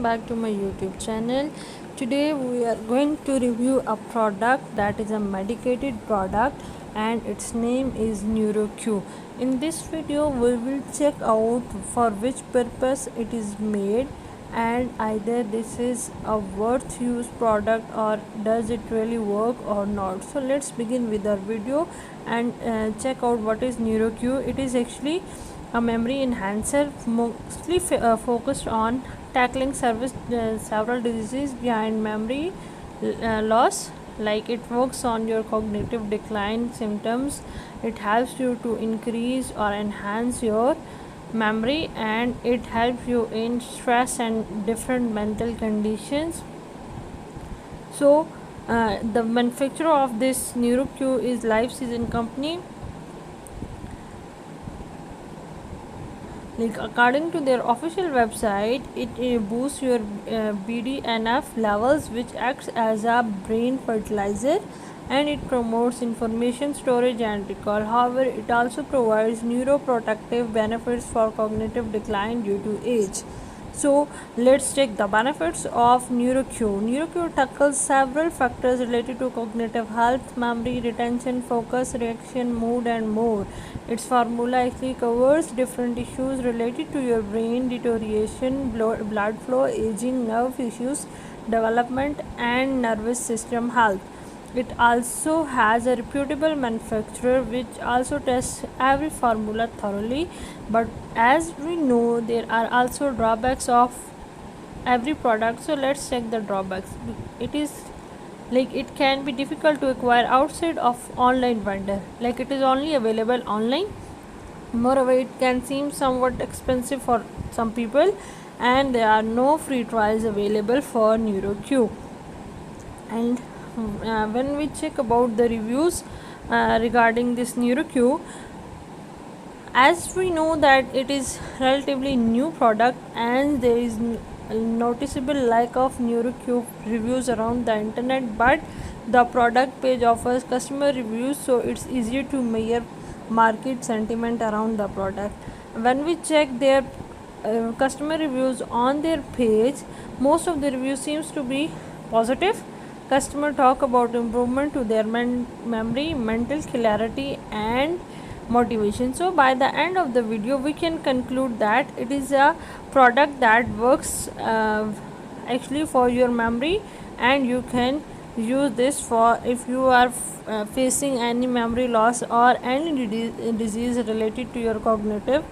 back to my YouTube channel. Today we are going to review a product that is a medicated product and its name is NeuroQ. In this video we will check out for which purpose it is made and either this is a worth use product or does it really work or not. So let's begin with our video and check out what is NeuroQ. It is actually a memory enhancer mostly focused on tackling several diseases behind memory loss. Like it works on your cognitive decline symptoms. It helps you to increase or enhance your memory, and it helps you in stress and different mental conditions. So the manufacturer of this NeuroQ is Life Season Company. Like according to their official website, it boosts your BDNF levels, which acts as a brain fertilizer, and it promotes information storage and recall. However, it also provides neuroprotective benefits for cognitive decline due to age. So let's check the benefits of NeuroQ. NeuroQ tackles several factors related to cognitive health, memory, retention, focus, reaction, mood, and more. Its formula actually covers different issues related to your brain deterioration, blood flow, aging, nerve issues, development, and nervous system health. It also has a reputable manufacturer which also tests every formula thoroughly. But as we know, there are also drawbacks of every product. So let's check the drawbacks. It is like it can be difficult to acquire outside of online vendor. Like it is only available online. Moreover, it can seem somewhat expensive for some people, and there are no free trials available for NeuroQ. And when we check about the reviews regarding this NeuroQ, as we know that it is relatively new product and there is noticeable lack of NeuroQ reviews around the internet, but the product page offers customer reviews, so it's easier to measure market sentiment around the product. When we check their customer reviews on their page, most of the reviews seems to be positive. Customer talk about improvement to their memory, mental clarity, and motivation. So by the end of the video we can conclude that it is a product that works actually for your memory, and you can use this for if you are facing any memory loss or any disease related to your cognitive